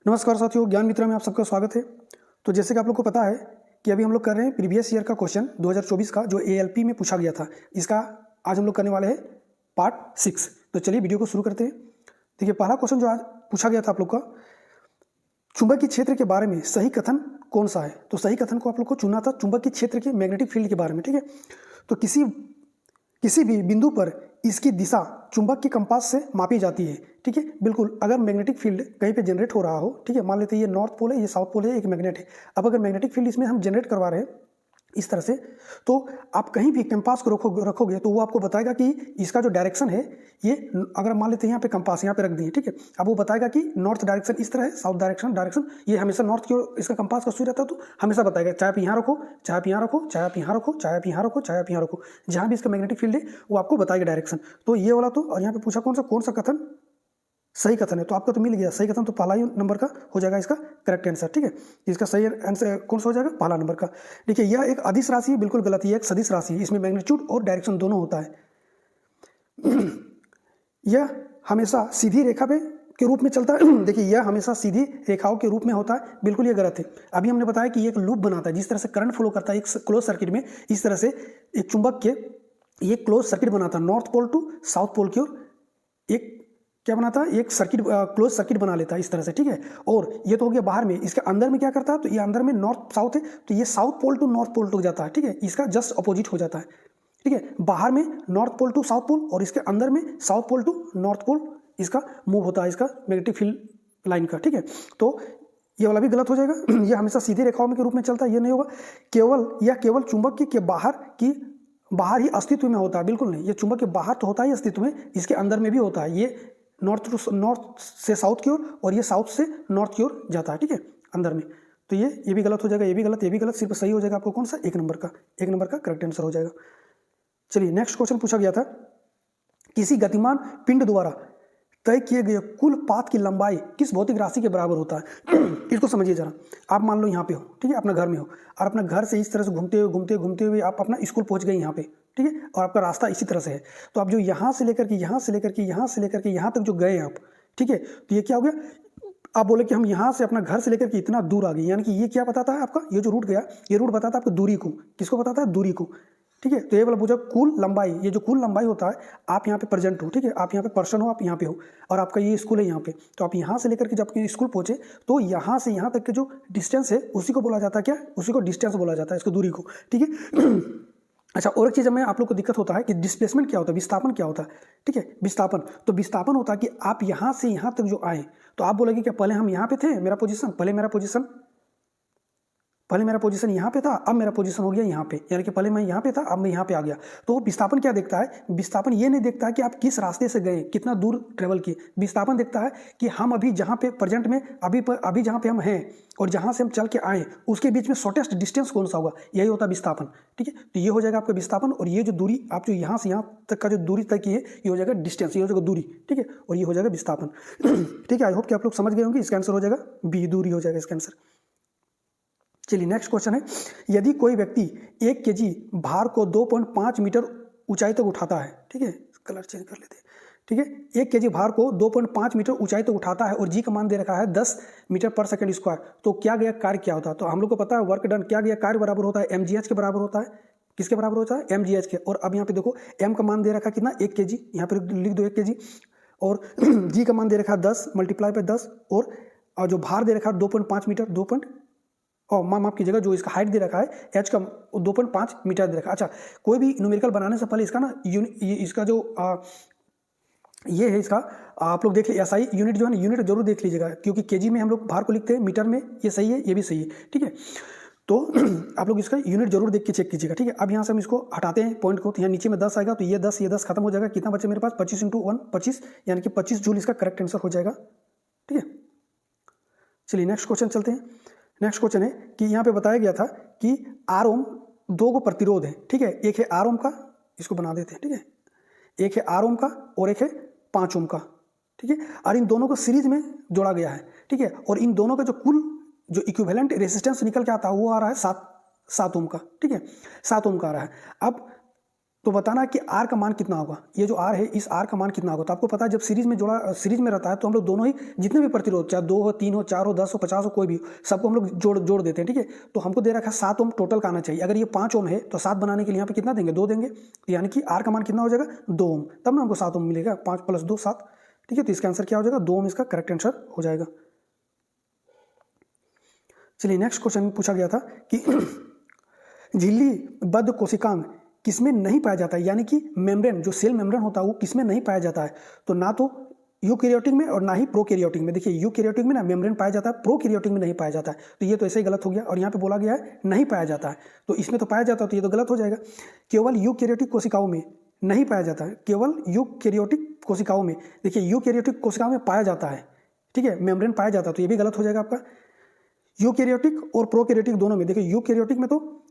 नमस्कार साथियों, ज्ञान मित्र में आप सबका स्वागत है। तो जैसे कि आप लोग को पता है कि अभी हम लोग कर रहे हैं प्रीवियस ईयर का क्वेश्चन 2024 का जो एएलपी में पूछा गया था, इसका आज हम लोग करने वाले हैं पार्ट 6। तो चलिए वीडियो को शुरू करते हैं। देखिए, पहला क्वेश्चन जो आज पूछा गया था आप लोग का, चुंबकीय क्षेत्र के बारे में सही कथन कौन सा है। तो सही कथन को आप लोग को चुनना था चुंबकीय क्षेत्र के मैग्नेटिक फील्ड के बारे में। ठीक है, तो किसी भी बिंदु पर इसकी दिशा चुंबक के कंपास से मापी जाती है। ठीक है, बिल्कुल। अगर मैग्नेटिक फील्ड कहीं पे जनरेट हो रहा हो, ठीक है, मान लेते हैं ये नॉर्थ पोल है, ये साउथ पोल है, एक मैग्नेट है। अब अगर मैग्नेटिक फील्ड इसमें हम जनरेट करवा रहे हैं इस तरह से, तो आप कहीं भी कंपास को रखोगे तो वो आपको बताएगा कि इसका जो डायरेक्शन है, ये अगर मान लेते हैं यहाँ पे कंपास यहाँ पे रख दिए, ठीक है, अब वो बताएगा कि नॉर्थ डायरेक्शन इस तरह है, साउथ डायरेक्शन ये हमेशा नॉर्थ की ओर इसका कंपास का सुई रहता है, तो हमेशा बताएगा चाहे आप यहाँ रखो, चाहे आप यहाँ रखो, चाहे आप यहाँ रखो, चाहे आप यहाँ रखो, चाहे आप यहाँ रखो, जहाँ भी इसका मैग्नेटिक फील्ड है वो आपको बताएगा डायरेक्शन। तो ये वाला तो, और यहाँ पे पूछा कौन सा कथन सही कथन है, तो आपको तो मिल गया सही कथन, तो पहला ही नंबर का हो जाएगा इसका करेक्ट आंसर। ठीक है, इसका सही आंसर कौन सा हो जाएगा, पहला नंबर का। देखिए, यह एक अदिश राशि है, बिल्कुल गलत, यह एक सदिश राशि है, इसमें मैग्नीट्यूड और डायरेक्शन दोनों होता है। यह हमेशा सीधी रेखा पे के रूप में चलता है। देखिए, यह हमेशा सीधी रेखाओं के रूप में होता है, बिल्कुल ये गलत है। अभी हमने बताया कि ये एक लूप बनाता है, जिस तरह से करंट फ्लो करता है एक क्लोज सर्किट में, इस तरह से एक चुंबक के ये क्लोज सर्किट बनाता है, north pole to south pole की ओर एक क्या बनाता है, एक सर्किट, क्लोज सर्किट बना लेता है इस तरह से। ठीक है, और ये तो हो गया बाहर में। इसके अंदर में क्या करता है, तो ये अंदर में नॉर्थ साउथ है, तो ये south pole to north pole to जाता है। ठीक है, इसका जस्ट अपोजिट हो जाता है। ठीक है, बाहर में north pole to south pole, और इसके अंदर में south pole to north pole इसका मूव होता है, इसका मैग्नेटिक फील्ड लाइन का। ठीक है, तो ये वाला भी गलत हो जाएगा। ये हमेशा सीधी रेखाओं में के रूप में चलता है, ये नहीं होगा। केवल चुंबक के बाहर ही अस्तित्व में होता है, बिल्कुल नहीं। ये चुंबक के बाहर तो होता ही अस्तित्व में, इसके अंदर में भी होता है। ये नॉर्थ से साउथ की ओर, और ये साउथ से नॉर्थ की ओर जाता है। ठीक है, अंदर में। तो ये भी गलत हो जाएगा, ये भी गलत, सिर्फ सही हो जाएगा आपको कौन सा, एक नंबर का करेक्ट आंसर हो जाएगा। चलिए, नेक्स्ट क्वेश्चन पूछा गया था, किसी गतिमान पिंड द्वारा तय किए गए कुल पाथ की लंबाई किस भौतिक राशि के बराबर होता है। इसको समझिए जरा। आप मान लो यहाँ पे हो, ठीक है, अपना घर में हो, और अपना घर से इस तरह से घूमते हुए आप अपना स्कूल पहुँच गए यहाँ पे, ठीक है, और आपका रास्ता इसी तरह से है। तो आप जो यहाँ से लेकर के यहाँ तक जो गए आप, ठीक है, तो ये क्या हो गया, आप बोले कि हम यहाँ से अपना घर से लेकर के इतना दूर आ गए, यानी कि ये क्या बताता है आपका, ये जो रूट गया, ये रूट बताता है आपको दूरी को। किसको बताता है, दूरी को। ठीक है, तो ये वाला पूछा कुल लंबाई, ये जो कुल लंबाई होता है, आप यहाँ पे प्रेजेंट हो, ठीक है, आप यहाँ पे पर्सन हो, आप यहाँ पे हो, और आपका ये स्कूल है यहाँ पे, तो आप यहाँ से लेकर के जब अपने स्कूल पहुँचे, तो यहाँ से यहाँ तक के जो डिस्टेंस है उसी को बोला जाता है क्या, उसी को डिस्टेंस बोला जाता है, इसको दूरी को। ठीक है। अच्छा, और एक चीज़ में आप लोग को दिक्कत होता है कि डिस्प्लेसमेंट क्या होता है, विस्थापन क्या होता है। ठीक है, विस्थापन, तो विस्थापन होता है कि आप यहाँ से यहाँ तक जो आए, तो आप बोलेंगे क्या पहले हम यहाँ पे थे, पहले मेरा पोजीशन यहाँ पे था, अब मेरा पोजीशन हो गया यहाँ पे, यानी कि पहले मैं यहाँ पे था, अब मैं यहाँ पे आ गया। तो विस्थापन क्या देखता है, विस्थापन ये नहीं देखता है कि आप किस रास्ते से गए, कितना दूर ट्रेवल किए। विस्थापन देखता है कि हम अभी जहाँ पे प्रेजेंट में अभी जहाँ पे हम हैं और जहाँ से हम चल के आए उसके बीच में शॉर्टेस्ट डिस्टेंस कौन सा होगा, यही होता है विस्थापन। ठीक है, तो ये हो जाएगा आपका विस्थापन, और ये जो दूरी आप जो यहाँ से यहाँ तक का जो दूरी तय की है, ये हो जाएगा डिस्टेंस, ये हो जाएगा दूरी। ठीक है, और ये हो जाएगा विस्थापन। ठीक है, आई होप कि आप लोग समझ गए होंगे। इसका आंसर हो जाएगा बी, दूरी हो जाएगा इसका आंसर। चलिए, नेक्स्ट क्वेश्चन है, यदि कोई व्यक्ति 1 kg भार को 2.5 मीटर ऊंचाई तक उठाता है, ठीक है, कलर चेंज कर लेते हैं, ठीक है, 1 kg भार को 2.5 मीटर ऊंचाई तक उठाता है और जी का मान दे रखा है 10 मीटर पर सेकंड स्क्वायर, तो क्या गया कार्य क्या होता है। तो हम लोग को पता है वर्क डन क्या गया कार्य बराबर होता है mgh के बराबर होता है। किसके बराबर होता है, mgh के। और अब यहाँ पे देखो m का मान दे रखा है कितना, 1 kg, यहाँ पर लिख दो 1 kg, और जी का मान दे रखा है 10 मल्टीप्लाई बाय 10, और जो भार दे रखा है 2.5 मीटर, माफ कीजिएगा, जो इसका हाइट दे रखा है एच का 2.5 मीटर दे रखा है। अच्छा, कोई भी न्यूमेरिकल बनाने से पहले इसका ना इसका जो ये है इसका आप लोग देख लीजिए, एसआई यूनिट जो है ना, यूनिट जरूर देख लीजिएगा, क्योंकि केजी में हम लोग भार को लिखते हैं, मीटर में ये सही है, ये भी सही है। ठीक है, तो आप लोग इसका यूनिट जरूर देख के चेक कीजिएगा। ठीक है, अब यहाँ से हम इसको हटाते हैं पॉइंट को, तो यहाँ नीचे में 10 आएगा, तो ये 10 खत्म हो जाएगा। कितना बचे मेरे पास, 25 × 1 25, यानी कि 25 जूल इसका करेक्ट आंसर हो जाएगा। ठीक है, चलिए नेक्स्ट क्वेश्चन चलते हैं। नेक्स्ट क्वेश्चन है कि यहाँ पे बताया गया था कि R ओम 2 को प्रतिरोध है। ठीक है, एक है R ओम का, इसको बना देते हैं। ठीक है, एक है R ओम का और एक है 5 ओम का। ठीक है, और इन दोनों को सीरीज में जोड़ा गया है। ठीक है, और इन दोनों का जो कुल जो इक्विवेलेंट रेजिस्टेंस निकल के आता है वो आ रहा है 7 ओम का। ठीक है, 7 ओम का आ रहा है। अब तो बताना कि आर का मान कितना होगा, ये जो आर है इस आर का मान कितना होगा। तो आपको पता है जब सीरीज में रहता है तो हम लोग दोनों ही जितने भी प्रतिरोध, चाहे 2 हो, 3 हो, 4 हो, 10 हो, 50 हो, कोई भी, सबको हम लोग जोड़ देते हैं। ठीक है, तो हमको दे रखा है 7 ओम टोटल का आना चाहिए। अगर ये 5 ओम है तो 7 बनाने के लिए यहाँ पे कितना देंगे, 2 देंगे, यानी कि आर का मान कितना हो जाएगा, 2 ओम, तब ना हमको 7 ओम मिलेगा। 5 + 2 7। ठीक है, तो इसका आंसर क्या हो जाएगा, 2 ओम इसका करेक्ट आंसर हो जाएगा। चलिए नेक्स्ट क्वेश्चन पूछा गया था कि झिल्लीबद्ध कोशिकांग किसमें नहीं पाया जाता है, यानी कि मेम्ब्रेन, जो सेल मेम्ब्रेन होता है वो किसमें नहीं पाया जाता है। तो ना तो यूकैरियोटिक में और ना ही प्रोकैरियोटिक में। देखिए यूकैरियोटिक में ना मेम्ब्रेन पाया जाता है, प्रोकैरियोटिक में नहीं पाया जाता है। तो ये तो ऐसे ही गलत हो गया, और यहाँ पे बोला गया है नहीं पाया जाता है, तो इसमें तो पाया जाता है, तो ये तो गलत हो जाएगा। केवल यूकैरियोटिक कोशिकाओं में नहीं पाया जाता है, केवल यूकैरियोटिक कोशिकाओं में। देखिए यूकैरियोटिक कोशिकाओं में पाया जाता है, ठीक है, मेम्ब्रेन पाया जाता है, तो ये भी गलत हो जाएगा आपका। यूकैरियोटिक और प्रोकैरियोटिक दोनों में, देखिए यूकैरियोटिक में तो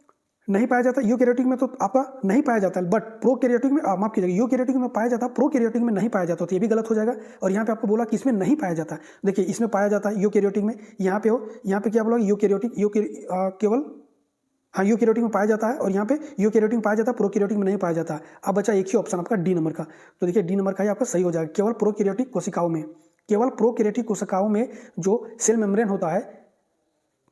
नहीं पाया जाता, यूकैरियोटिक में तो आपका नहीं पाया जाता है, बट प्रोकैरियोटिक में, माफ कीजिएगा, यूकैरियोटिक में पाया जाता है, प्रोकैरियोटिक में नहीं पाया जाता, तो ये भी गलत हो जाएगा। और यहाँ पे आपको बोला कि इसमें नहीं पाया जाता है, देखिए इसमें पाया जाता है यूकैरियोटिक में, यहाँ पे क्या बोला, यूकैरियोटिक केवल, हाँ यूकैरियोटिक में पाया जाता है, और यहाँ पे यूकैरियोटिक में पाया जाता है, प्रोकैरियोटिक में नहीं पाया जाता है। अब बचा एक ही ऑप्शन आपका डी नंबर का, तो देखिए डी नंबर का ही आपका सही हो जाएगा। केवल प्रोकैरियोटिक कोशिकाओं में, केवल प्रोकैरियोटिक कोशिकाओं में जो सेल मेम्ब्रेन होता है,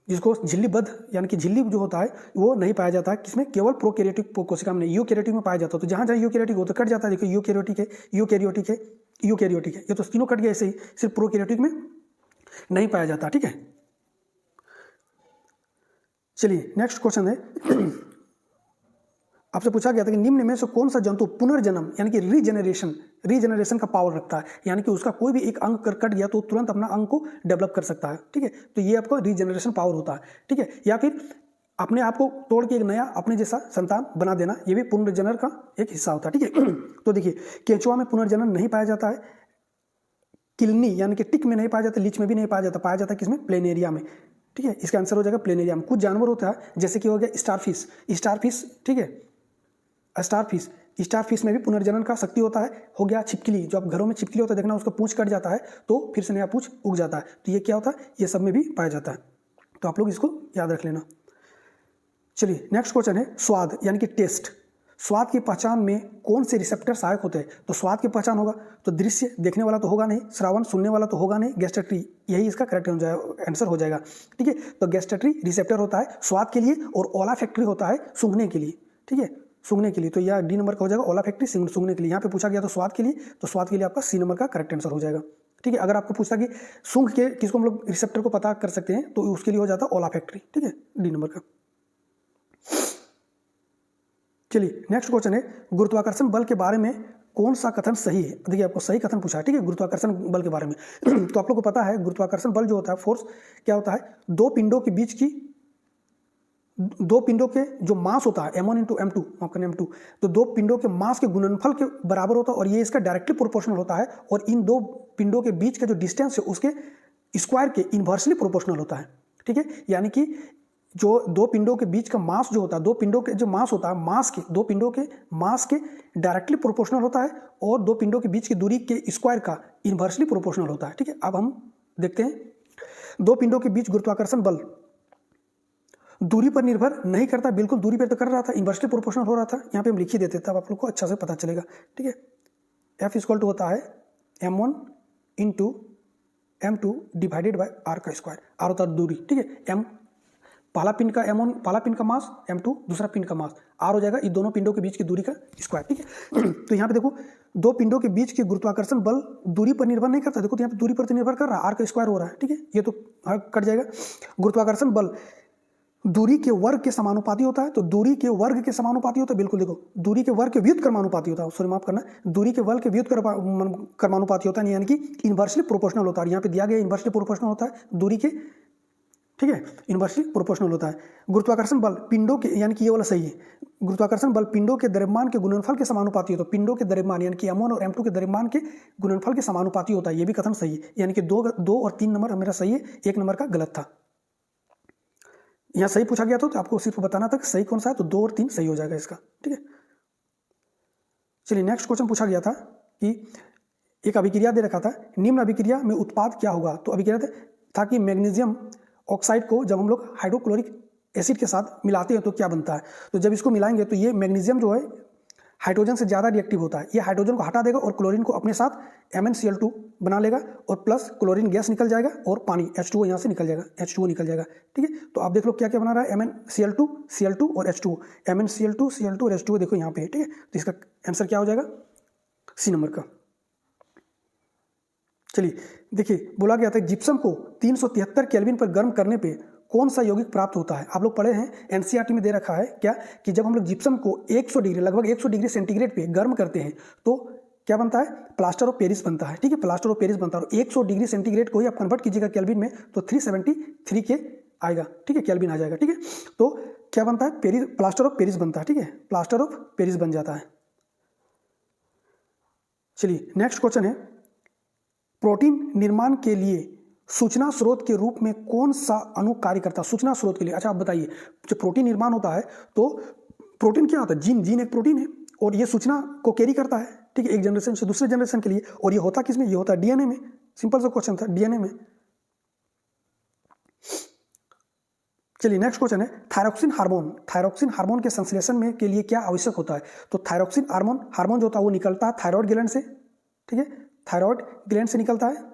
जिसको झिल्लीबद्ध यानी कि झिल्ली जो होता है वो नहीं पाया जाता है, किसमें, केवल प्रोकैरियोटिक कोशिका में, यूकैरियोटिक में पाया जाता है। तो जहाँ जहाँ यूकैरियोटिक हो तो कट जाता है, देखिए यूकैरियोटिक है, यूकैरियोटिक है, यूकैरियोटिक है, ये तो तीनों कट गए, ऐसे ही सिर्फ प्रोकैरियोटिक में नहीं पाया जाता। ठीक है, चलिए नेक्स्ट क्वेश्चन है, आपसे पूछा गया था कि निम्न में से कौन सा जंतु पुनर्जन्म यानी कि रीजनरेशन का पावर रखता है, यानी कि उसका कोई भी एक अंग कट गया तो तुरंत अपना अंग को डेवलप कर सकता है। ठीक है, तो ये आपको रीजनरेशन पावर होता है। ठीक है, या फिर अपने आप को तोड़ के एक नया अपने जैसा संतान बना देना, ये भी पुनर्जनन का एक हिस्सा होता है। ठीक है, तो देखिए केंचुआ में पुनर्जनन नहीं पाया जाता है, किलनी यानी कि टिक में नहीं पाया जाता, लीच में भी नहीं पाया जाता है किसमें, प्लेनेरिया में। ठीक है, इसका आंसर हो जाएगा प्लेनेरिया में। कुछ जानवर होता है जैसे कि हो गया स्टारफिश, ठीक है, स्टारफिश में भी पुनर्जनन का शक्ति होता है। हो गया छिपकली, जो आप घरों में छिपकली होता है, देखना उसका पूंछ कट जाता है तो फिर से नया पूंछ उग जाता है, तो ये क्या होता है, ये सब में भी पाया जाता है, तो आप लोग इसको याद रख लेना। चलिए नेक्स्ट क्वेश्चन है स्वाद यानी कि टेस्ट। स्वाद की पहचान में कौन से रिसेप्टर सहायक होते हैं। तो स्वाद की पहचान होगा तो दृश्य देखने वाला तो होगा नहीं, श्रवण सुनने वाला तो होगा नहीं, गैस्ट्रेटरी, यही इसका करेक्ट आंसर हो जाएगा। ठीक है, तो गैस्ट्रेटरी रिसेप्टर होता है स्वाद के लिए, और ओलाफैक्टरी होता है सूंघने के लिए। ठीक है, सूंघने के लिए, तो यह डी नंबर का हो जाएगा, ओलाफैक्टरी सूंघने के लिए। यहाँ पे पूछा गया तो स्वाद के लिए, तो स्वाद के लिए आपका सी नंबर का करेक्ट आंसर हो जाएगा। ठीक है, अगर आपको पूछता कि सूंघ के किसको हम लोग रिसेप्टर को पता कर सकते हैं, तो उसके लिए हो जाता ओलाफैक्टरी। ठीक है, डी नंबर का। चलिए नेक्स्ट क्वेश्चन है गुरुत्वाकर्षण बल के बारे में कौन सा कथन सही है। देखिए आपको सही कथन पूछा है, ठीक है, गुरुत्वाकर्षण बल के बारे में। तो आप लोग को पता है गुरुत्वाकर्षण बल जो होता है, फोर्स क्या होता है, दो पिंडों के जो मास होता है m1 × m2, आपका m2, तो दो पिंडों के मास के गुणनफल के बराबर होता है, और ये इसका डायरेक्टली प्रोपोर्शनल होता है, और इन दो पिंडों के बीच का जो डिस्टेंस है उसके स्क्वायर के इन्वर्सली प्रोपोर्शनल होता है। ठीक है, यानी कि जो दो पिंडों के बीच का मास जो होता है, दो पिंडों के जो मास होता है, दो पिंडों के मास के डायरेक्टली प्रोपोर्शनल होता है, और दो पिंडों के बीच की दूरी के स्क्वायर का इन्वर्सली प्रोपोर्शनल होता है। ठीक है, अब हम देखते हैं दो पिंडों के बीच गुरुत्वाकर्षण बल दूरी पर निर्भर नहीं करता, बिल्कुल दूरी पर तो कर रहा था, इन्वर्सली प्रोपोर्शनल हो रहा था। यहाँ पे हम लिख ही देते तब आप लोग को अच्छा से पता चलेगा। ठीक है, F = होता है m1 × m2 divided by r का स्क्वायर। r होता है दूरी। ठीक है, m पहला पिंड का m1 पहला पिंड का मास, m2 दूसरा पिंड का मास, r हो जाएगा इस दोनों पिंडों के बीच की दूरी का स्क्वायर। ठीक है, तो यहाँ पे देखो दो पिंडों के बीच के गुरुत्वाकर्षण बल दूरी पर निर्भर नहीं करता, देखो तो यहाँ पे दूरी पर तो निर्भर कर रहा है, r का स्क्वायर हो रहा है। ठीक है, ये तो कट जाएगा। गुरुत्वाकर्षण बल दूरी के वर्ग के समानुपाती होता है, तो दूरी के वर्ग के समानुपाती होता है, बिल्कुल देखो दूरी के वर्ग के व्युत्क्रमानुपाती होता है, सॉरी माफ करना, दूरी के वर्ग के व्युत्क्रमानुपाती होता है, यानी कि इन्वर्सली प्रोपोर्शनल होता है। यहाँ पे दिया गया इन्वर्सली प्रोपोर्शनल होता है दूरी के, ठीक है, इन्वर्सली प्रोपोर्शनल होता है। गुरुत्वाकर्षण बल पिंडों के, यानी कि ये वाला सही है, गुरुत्वाकर्षण बल पिंडों के द्रव्यमान के गुणनफल के समानुपाती होता है, पिंडों के द्रव्यमान यानी कि m1 और m2 के द्रव्यमान के गुणनफल के समानुपाती होता है, ये भी कथन सही है, यानी कि 2 और 3 नंबर मेरा सही है, 1 नंबर का गलत था। यहाँ सही पूछा गया तो आपको सिर्फ बताना था कि सही कौन सा है, तो 2 और 3 सही हो जाएगा इसका। ठीक है, चलिए नेक्स्ट क्वेश्चन पूछा गया था कि एक अभिक्रिया दे रखा था, निम्न अभिक्रिया में उत्पाद क्या होगा। तो अभिक्रिया था कि मैग्नीशियम ऑक्साइड को जब हम लोग हाइड्रोक्लोरिक एसिड के साथ मिलाते हैं तो क्या बनता है। तो जब इसको मिलाएंगे तो ये मैग्नीशियम जो है हाइड्रोजन से ज़्यादा रिएक्टिव होता है। ये हाइड्रोजन को हटा देगा और क्लोरीन को अपने साथ MnCl2 बना लेगा और प्लस क्लोरीन गैस निकल जाएगा और पानी H2O यहाँ से निकल जाएगा, H2O निकल जाएगा। ठीक है, तो आप देख लो क्या क्या बना रहा है, MnCl2, Cl2 और H2O, MnCl2, Cl2 और H2O देखो यहाँ पे है। ठीक है, तो इसका आंसर क्या हो जाएगा, सी नंबर का। चलिए देखिए, बोला गया था जिप्सम को 373 केल्विन पर गर्म करने पे कौन सा यौगिक प्राप्त होता है। आप लोग पढ़े हैं, एनसीईआरटी में दे रखा है क्या कि जब हम लोग जिप्सम को 100 डिग्री, लगभग 100 डिग्री सेंटीग्रेड पे गर्म करते हैं तो क्या बनता है, प्लास्टर ऑफ पेरिस बनता है। ठीक है, प्लास्टर ऑफ पेरिस बनता है। और 100 डिग्री सेंटीग्रेड को ही आप कन्वर्ट कीजिएगा केल्विन में तो 373 के आएगा। ठीक है, केल्विन आ जाएगा। ठीक है, तो क्या बनता है, पेरिस, प्लास्टर ऑफ पेरिस बनता है। ठीक है, प्लास्टर ऑफ पेरिस बन जाता है। चलिए नेक्स्ट क्वेश्चन है, प्रोटीन निर्माण के लिए सूचना स्रोत के रूप में कौन सा अणु कार्य करता है। सूचना स्रोत के लिए, अच्छा आप बताइए, जब प्रोटीन निर्माण होता है तो प्रोटीन क्या होता है, जीन एक प्रोटीन है और ये सूचना को कैरी करता है। ठीक है, एक जनरेशन से दूसरे जनरेशन के लिए। और ये होता किसमें, ये होता है डीएनए में। सिंपल सा क्वेश्चन था, डीएनए में। चलिए नेक्स्ट क्वेश्चन है, थायरोक्सिन हार्मोन के संश्लेषण में के लिए क्या आवश्यक होता है। तो थायरोक्सिन हार्मोन जो होता है वो निकलता है थायराइड ग्लैंड से। ठीक है, थायराइड ग्लैंड से निकलता है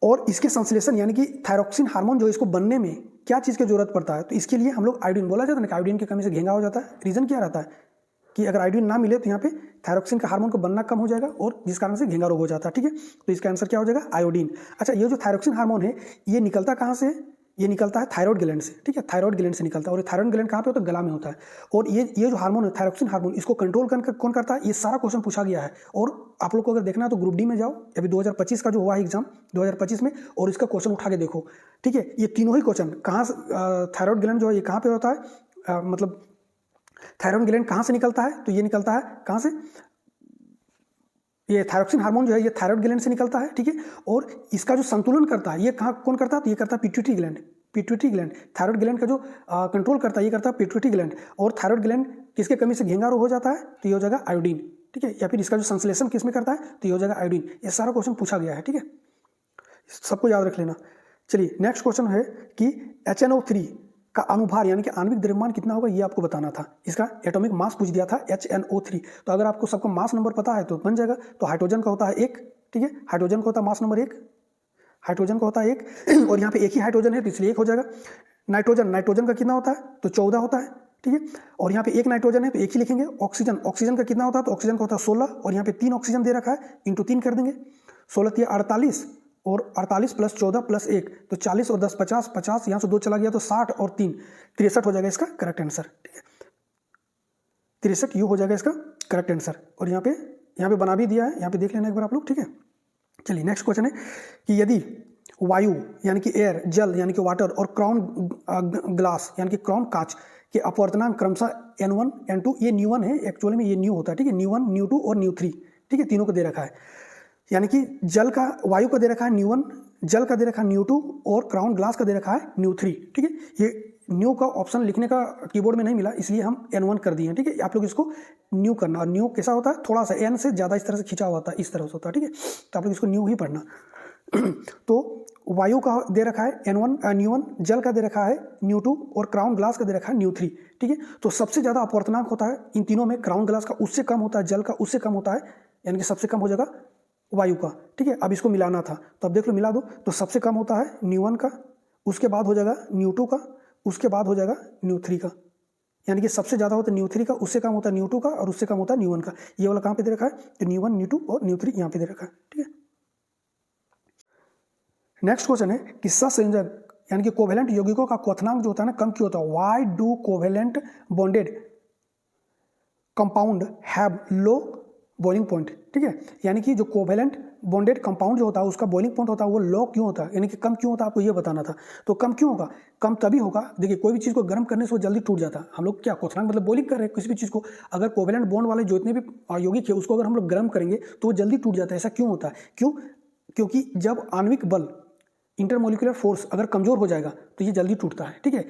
और इसके संश्लेषण यानी कि थायरोक्सिन हार्मोन जो इसको बनने में क्या चीज़ की जरूरत पड़ता है, तो इसके लिए हम लोग आयोडीन, बोला जाता है ना कि आयोडीन की कमी से घेंगा हो जाता है। रीजन क्या रहता है कि अगर आयोडीन ना मिले तो यहाँ पे थायरोक्सिन का हार्मोन को बनना कम हो जाएगा और जिस कारण से घेंगा रोग हो जाता है। ठीक है, तो इसका आंसर क्या हो जाएगा, आयोडीन। अच्छा, ये जो थायरोक्सिन हार्मोन है ये निकलता कहाँ से है, ये निकलता है थायराइड ग्लैंड से। ठीक है, थायराइड ग्लैंड से निकलता है। और ये थायराइड ग्लैंड कहाँ पे होता है, गला में होता है। और ये जो हार्मोन है थायरोक्सिन हार्मोन, इसको कंट्रोल कौन करता है, ये सारा क्वेश्चन पूछा गया है। और आप लोग को अगर देखना है तो ग्रुप डी में जाओ, अभी 2025 का जो हुआ है एग्जाम 2025 में, और इसका क्वेश्चन उठा के देखो। ठीक है, ये तीनों ही क्वेश्चन कहाँ से, थायराइड ग्लैंड जो है ये कहाँ पे होता है, मतलब थायराइड ग्लैंड कहाँ से निकलता है, तो ये निकलता है कहाँ से, ये थायरोक्सिन हार्मोन जो है ये थायराइड ग्लैंड से निकलता है। ठीक है, और इसका जो संतुलन करता है ये कौन करता है, तो ये करता है पिट्यूटरी ग्लैंड। थायराइड ग्लैंड का जो कंट्रोल करता है ये करता है पिट्यूटरी ग्लैंड। और थायराइड ग्लैंड किसके कमी से घेंगा रोग हो जाता है, तो ये हो जाएगा आयोडीन। ठीक है, या फिर इसका जो संश्लेषण किसमें करता है, तो ये हो जाएगा आयोडीन। ये सारा क्वेश्चन पूछा गया है। ठीक है, सबको याद रख लेना। चलिए नेक्स्ट क्वेश्चन है कि HNO3 का अनुभार यानी कि आणविक द्रव्यमान कितना होगा, ये आपको बताना था। इसका एटॉमिक मास पूछ दिया था HNO3। तो अगर आपको सबका मास नंबर पता है तो बन जाएगा। तो हाइड्रोजन का होता है 1। ठीक है, हाइड्रोजन का होता है मास नंबर 1, हाइड्रोजन का होता है 1 और यहाँ पे एक ही हाइड्रोजन है तो इसलिए 1 हो जाएगा। नाइट्रोजन का कितना होता है, तो 14 होता है। ठीक है, और यहाँ पे एक नाइट्रोजन है तो एक ही लिखेंगे। ऑक्सीजन का कितना होता है, तो ऑक्सीजन का होता है 16 और यहाँ पे 3 ऑक्सीजन दे रखा है, इंटू 3 कर देंगे। 16 48 और 48 प्लस 14 प्लस 1 तो 40 और 10 50, 50 यहाँ से 2 चला गया तो 60 और 3 63 हो जाएगा इसका करेक्ट आंसर। ठीक है, 63 यू हो जाएगा इसका करेक्ट आंसर। और यहाँ पे बना भी दिया है, यहाँ पे देख लेना एक बार आप लोग। ठीक है, चलिए नेक्स्ट क्वेश्चन है कि यदि वायु यानी कि एयर, जल यानी कि वाटर और क्राउन ग्लास यानी कि क्राउन कांच के अपवर्तनांक क्रमशः N1 N2, ये न्यू1 है एक्चुअली में, ये न्यू होता है। ठीक है, न्यू1 न्यू2 और न्यू3। ठीक है, तीनों को दे रखा है। यानी कि वायु का दे रखा है न्यू1, जल का दे रखा है न्यू2 और क्राउन ग्लास का दे रखा है न्यू3। ठीक है, ये न्यू का ऑप्शन लिखने का कीबोर्ड में नहीं मिला इसलिए हम N1 कर दिए हैं। ठीक है, आप लोग इसको न्यू करना। और न्यू कैसा होता है, थोड़ा सा N से ज़्यादा इस तरह से खिंचा हुआ होता है, इस तरह से होता है। ठीक है, तो आप लोग इसको न्यू ही पढ़ना। तो वायु का दे रखा है न्यू1, जल का दे रखा है न्यू2 और क्राउन ग्लास का दे रखा है न्यू3। ठीक है, तो सबसे ज़्यादा अपवर्तनांक होता है इन तीनों में, क्राउन ग्लास का उससे कम होता है, जल का उससे कम होता है, यानी कि सबसे कम हो जाएगा वायु का। ठीक है, अब इसको मिलाना था तो अब देख लो मिला दो। तो सबसे कम होता है न्यू1 का, उसके बाद हो जाएगा न्यू2 का, उसके बाद हो जाएगा न्यू3 का। यानी कि सबसे ज़्यादा होता है न्यू3 का, उससे कम होता है न्यू2 का और उससे कम होता है न्यू1 का। ये वाला कहाँ पे दे रखा है, तो न्यू1 न्यू2 और न्यू3 यहाँ पे दे रखा है। ठीक है, नेक्स्ट क्वेश्चन है कि सहसंयोजक यानी कि कोवेलेंट यौगिकों का क्वथनांक जो होता है ना कम क्यों होता है। Why do covalent bonded compound have low boiling point. ठीक है, यानी कि जो कोवेलेंट बॉन्डेड कंपाउंड जो होता है उसका बॉइलिंग पॉइंट होता है वो लो क्यों होता है, यानी कि कम क्यों होता है, आपको ये बताना था। तो कम क्यों होगा, कम तभी होगा, देखिए कोई भी चीज़ को गर्म करने से वो जल्दी टूट जाता है। हम लोग क्या क्वथनांक मतलब बॉइलिंग कर रहे हैं किसी भी चीज़ को, अगर कोवेलेंट बॉन्ड वाले जो इतने भी यौगिक है उसको अगर हम लोग गर्म करेंगे तो वो जल्दी टूट जाता है। ऐसा क्यों होता है, क्योंकि जब आणविक बल इंटरमोलिकुलर फोर्स अगर कमजोर हो जाएगा तो ये जल्दी टूटता है। ठीक है,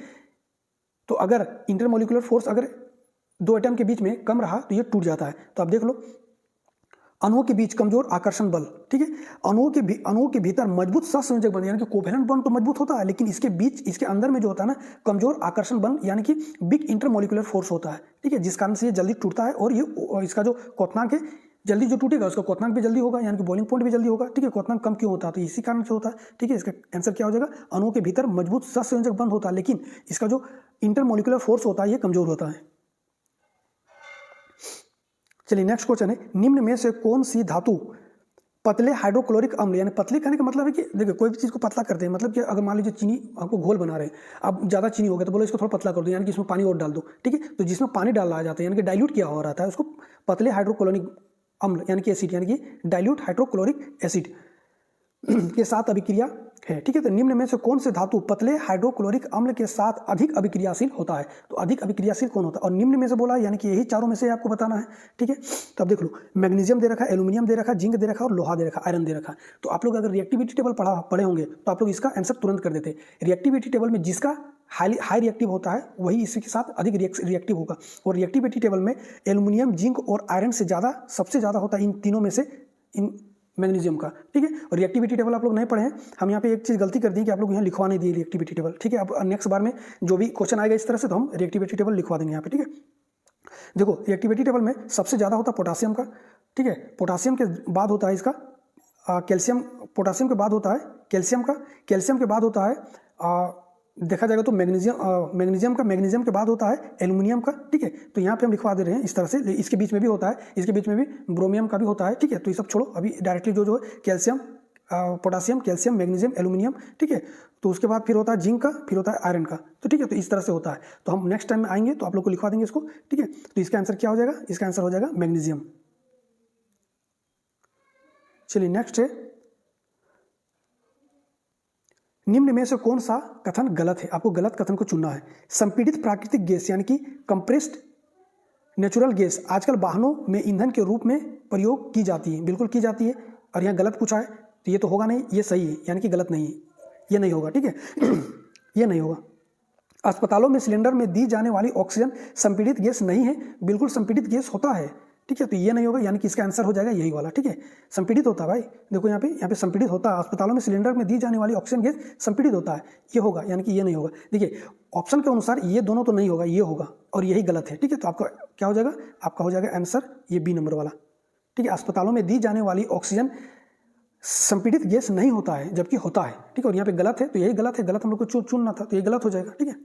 तो अगर इंटरमोलिकुलर फोर्स अगर दो एटम के बीच में कम रहा तो ये टूट जाता है। तो आप देख लो अणुओं के बीच कमजोर आकर्षण बल, ठीक है। अणुओं के भीतर मजबूत सहसंयोजक बंध, यानी कि कोवेलेंट बॉन्ड तो मजबूत होता है, लेकिन इसके बीच, इसके अंदर में जो होता है ना, कमजोर आकर्षण बल यानी कि वीक इंटरमोलिकुलर फोर्स होता है, ठीक है, जिस कारण से ये जल्दी टूटता है। और ये इसका जो क्वथनांक है जल्दी जो टूटेगा उसका क्वथनांक भी जल्दी होगा, यानी कि बॉइलिंग पॉइंट भी जल्दी होगा, ठीक है। क्वथनांक कम क्यों होता है? तो इसी कारण से होता है, ठीक है। इसका आंसर क्या हो जाएगा? अणुओं के भीतर मजबूत सहसंयोजक बंध होता है, लेकिन इसका जो इंटरमोलिकुलर फोर्स होता है ये कमजोर होता है। चलिए नेक्स्ट क्वेश्चन है, निम्न में से कौन सी धातु पतले हाइड्रोक्लोरिक अम्ल, यानी पतले कहने का मतलब है कि देखिए कोई भी चीज़ को पतला करते हैं, मतलब कि अगर मान लीजिए चीनी आपको घोल बना रहे हैं, अब ज़्यादा चीनी हो गया तो बोलो इसको थोड़ा पतला कर दो, यानी कि इसमें पानी और डाल दो, ठीक है। तो जिसमें पानी डाला जाता है यानी कि डाइल्यूट किया हुआ रहता है, उसको पतले हाइड्रोक्लोरिक अम्ल यानी कि एसिड, यानी कि डाइल्यूट हाइड्रोक्लोरिक एसिड के साथ अभिक्रिया है, ठीक है। तो निम्न में से कौन से धातु पतले हाइड्रोक्लोरिक अम्ल के साथ अधिक अभिक्रियाशील होता है? तो अधिक अभिक्रियाशील कौन होता है? और निम्न में से बोला है, यानी कि यही चारों में से आपको बताना है, ठीक है। तो अब देख लो, मैग्नीशियम दे रखा है, एल्यूमिनियम दे रखा है, जिंक दे रखा है और लोहा दे रखा है, आयरन दे रखा है। तो आप लोग अगर रिएक्टिविटी टेबल पढ़े होंगे तो आप लोग इसका आंसर तुरंत कर देते। रिएक्टिविटी टेबल में जिसका हाई रिएक्टिव होता है वही इसी के साथ अधिक रिएक्टिव होगा। और रिएक्टिविटी टेबल में एल्यूमिनियम, जिंक और आयरन से ज़्यादा, सबसे ज़्यादा होता है इन तीनों में से इन मैग्नीशियम का, ठीक है। और रिएक्टिविटी टेबल आप लोग नहीं पढ़े हैं, हम यहाँ पे एक चीज़ गलती कर दी कि आप लोग यहाँ लिखवा नहीं दिए रिएक्टिविटी टेबल, ठीक है। अब नेक्स्ट बार में जो भी क्वेश्चन आएगा इस तरह से तो हम रिएक्टिविटी टेबल लिखवा देंगे यहाँ पे, ठीक है। देखो रिएक्टिविटी टेबल में सबसे ज़्यादा होता है पोटासियम का, ठीक है। पोटासियम के बाद होता है इसका कैल्शियम, पोटासियम के बाद होता है कैल्शियम का, कैल्शियम के बाद होता है देखा जाएगा तो मैग्नीशियम का, मैग्नीशियम के बाद होता है एल्यूमिनियम का, ठीक है। तो यहाँ पे हम लिखवा दे रहे हैं इस तरह से। इसके बीच में भी होता है, इसके बीच में भी ब्रोमियम का भी होता है, ठीक है। तो ये सब छोड़ो, अभी डायरेक्टली जो है calcium, potassium, calcium, magnesium, aluminium, ठीक है। तो उसके बाद फिर होता है जिंक का, फिर होता है आयरन का, तो ठीक है। तो इस तरह से होता है। तो हम नेक्स्ट टाइम में आएंगे तो आप लोग को लिखवा देंगे इसको, ठीक है। तो इसका आंसर क्या हो जाएगा? इसका आंसर हो जाएगा मैग्नीशियम। चलिए नेक्स्ट है, निम्न में से कौन सा कथन गलत है? आपको गलत कथन को चुनना है। संपीड़ित प्राकृतिक गैस यानी कि कंप्रेस्ड नेचुरल गैस आजकल वाहनों में ईंधन के रूप में प्रयोग की जाती है, बिल्कुल की जाती है। और यहाँ गलत पूछा है तो ये तो होगा नहीं, ये सही है, यानी कि गलत नहीं है, ये नहीं होगा, ठीक है। ये नहीं होगा। अस्पतालों में सिलेंडर में दी जाने वाली ऑक्सीजन संपीड़ित गैस नहीं है, बिल्कुल संपीड़ित गैस होता है, ठीक है। तो ये नहीं होगा, यानी कि इसका आंसर हो जाएगा यही वाला, ठीक है। संपीड़ित होता है भाई, देखो यहाँ पे संपीड़ित होता है। अस्पतालों में सिलेंडर में दी जाने वाली ऑक्सीजन गैस संपीड़ित होता है, ये होगा, यानी कि ये नहीं होगा। देखिए ऑप्शन के अनुसार ये दोनों तो नहीं होगा, ये होगा और यही गलत है, ठीक है। तो आपका क्या हो जाएगा? आपका हो जाएगा आंसर ये बी नंबर वाला, ठीक है। अस्पतालों में दी जाने वाली ऑक्सीजन संपीड़ित गैस नहीं होता है, जबकि होता है, ठीक है। और यहाँ पे गलत है, तो यही गलत है, गलत हम लोग को चुनना था, तो ये गलत हो जाएगा, ठीक है।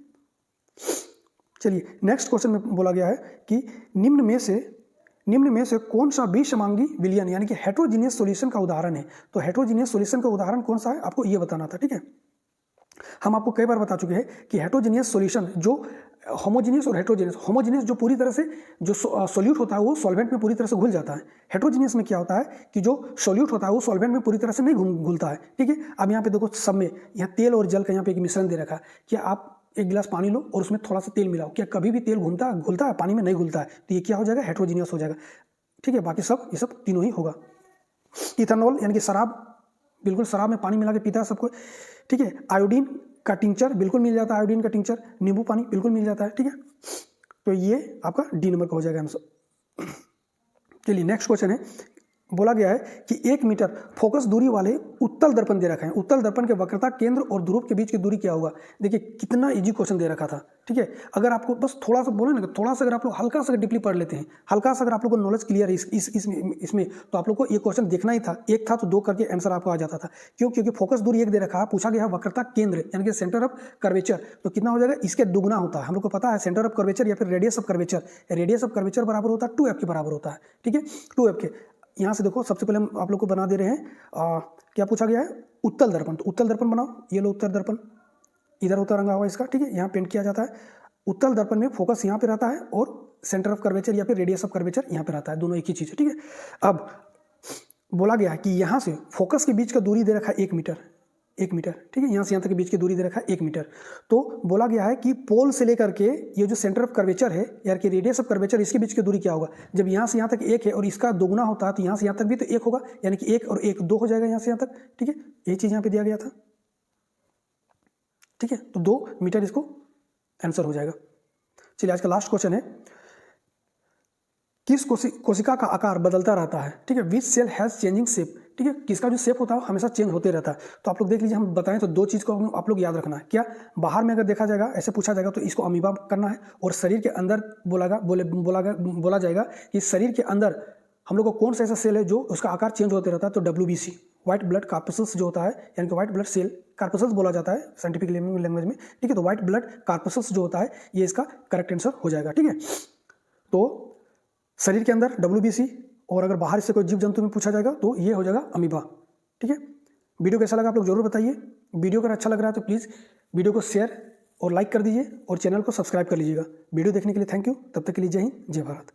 चलिए नेक्स्ट क्वेश्चन में बोला गया है कि निम्न में से कौन सा विषमांगी विलयन यानी कि हेट्रोजीनियस सॉल्यूशन का उदाहरण है? तो हेट्रोजीनियस सॉल्यूशन का उदाहरण कौन सा है आपको ये बताना था, ठीक है। हम आपको कई बार बता चुके हैं कि हेट्रोजीनियस सॉल्यूशन जो होमोजीनियस और हेट्रोजीनियस, होमोजीनियस जो पूरी तरह से जो सॉल्यूट होता है वो सॉल्वेंट में पूरी तरह से घुल जाता है। हेट्रोजीनियस में क्या होता है कि जो सॉल्यूट होता है वो सॉल्वेंट में पूरी तरह से नहीं घुलता है, ठीक है। अब यहाँ पे देखो सब में यहाँ तेल और जल का यहाँ पे एक मिश्रण दे रखा है। क्या आप एक गिलास पानी लो और उसमें थोड़ा सा तेल मिलाओ, क्या कभी भी तेल घुलता है? पानी में नहीं घुलता है, तो ये क्या हो जाएगा? हेट्रोजीनियस हो जाएगा, ठीक है। बाकी सब ये सब तीनों ही होगा। इथेनॉल यानी कि शराब, बिल्कुल शराब में पानी मिला के पीता है सबको, ठीक है। आयोडीन का टिंचर बिल्कुल मिल जाता है, आयोडीन का टिंचर, नींबू पानी बिल्कुल मिल जाता है, ठीक है। तो ये आपका डी नंबर का हो जाएगा आंसर। चलिए नेक्स्ट क्वेश्चन है, बोला गया है कि 1 मीटर फोकस दूरी वाले उत्तल दर्पण दे रखा है। उत्तल दर्पण के वक्रता केंद्र और ध्रुव के बीच की दूरी क्या होगा? देखिए कितना इजी क्वेश्चन दे रखा था, ठीक है। अगर आपको बस थोड़ा सा बोले ना, थोड़ा सा अगर आप लोग हल्का सा डीपली पढ़ लेते हैं, हल्का सा अगर आप लोग को नॉलेज क्लियर है इसमें तो आप लोग को ये क्वेश्चन देखना ही था। एक था तो 2 करके आंसर आपको आ जाता था। क्यों? क्योंकि फोकस दूरी 1 दे रखा है, पूछा गया है वक्रता केंद्र यानी कि सेंटर ऑफ कर्वेचर, तो कितना हो जाएगा? इसके दुगना होता है। हम लोग को पता है सेंटर ऑफ कर्वेचर या फिर radius of curvature, radius of curvature बराबर होता है 2f के बराबर होता है, ठीक है। 2f के यहाँ से देखो सबसे पहले हम आप लोग को बना दे रहे हैं क्या पूछा गया है? उत्तल दर्पण। तो उत्तल दर्पण बनाओ, ये लो उत्तल दर्पण, इधर होता रंगा हुआ इसका, ठीक है। यहाँ पेंट किया जाता है। उत्तल दर्पण में फोकस यहाँ पे रहता है और सेंटर ऑफ कर्वेचर या फिर रेडियस ऑफ कर्वेचर यहाँ पे रहता है, दोनों एक ही चीज़ है, ठीक है। अब बोला गया है कि यहाँ से फोकस के बीच का दूरी दे रखा है 1 मीटर, 1 मीटर, ठीक है। यहाँ से यहाँ तक के बीच की दूरी दे रखा है 1 मीटर। तो बोला गया है कि पोल से लेकर के ये जो सेंटर ऑफ कर्वेचर है यार कि रेडियस ऑफ कर्वेचर, इसके बीच की दूरी क्या होगा? जब यहाँ से यहाँ तक 1 है और इसका दोगुना होता है तो यहाँ से यहाँ तक भी तो 1 होगा, यानी कि 1 और 1 2 हो जाएगा यहाँ से यहाँ तक, ठीक है। यही चीज़ यहाँ पे दिया गया था, ठीक है। तो 2 मीटर इसको आंसर हो जाएगा। चलिए आज का लास्ट क्वेश्चन है, किस कोशिका का आकार बदलता रहता है, ठीक है। विच सेल हैज़ चेंजिंग शेप, ठीक है। किसका जो शेप होता है हमेशा चेंज होते रहता है। तो आप लोग देख लीजिए, हम बताएं तो 2 चीज़ को आप लोग याद रखना है। क्या बाहर में अगर देखा जाएगा, ऐसे पूछा जाएगा तो इसको अमीबा करना है, और शरीर के अंदर बोला जाएगा कि शरीर के अंदर हम लोग को कौन सा ऐसा सेल है जो उसका आकार चेंज होते रहता है, तो WBC व्हाइट ब्लड कार्पसल्स जो होता है, यानी कि व्हाइट ब्लड सेल कार्पसल्स बोला जाता है साइंटिफिक लैंग्वेज में, ठीक है। तो व्हाइट ब्लड कार्पसल्स जो होता है ये इसका करेक्ट आंसर हो जाएगा, ठीक है। तो शरीर के अंदर WBC, और अगर बाहर से कोई जीव जंतु में पूछा जाएगा तो ये हो जाएगा अमीबा, ठीक है। वीडियो कैसा लगा आप लोग जरूर बताइए। वीडियो अगर अच्छा लग रहा है तो प्लीज़ वीडियो को शेयर और लाइक कर दीजिए, और चैनल को सब्सक्राइब कर लीजिएगा। वीडियो देखने के लिए थैंक यू। तब तक के लिए जय हिंद, जय भारत।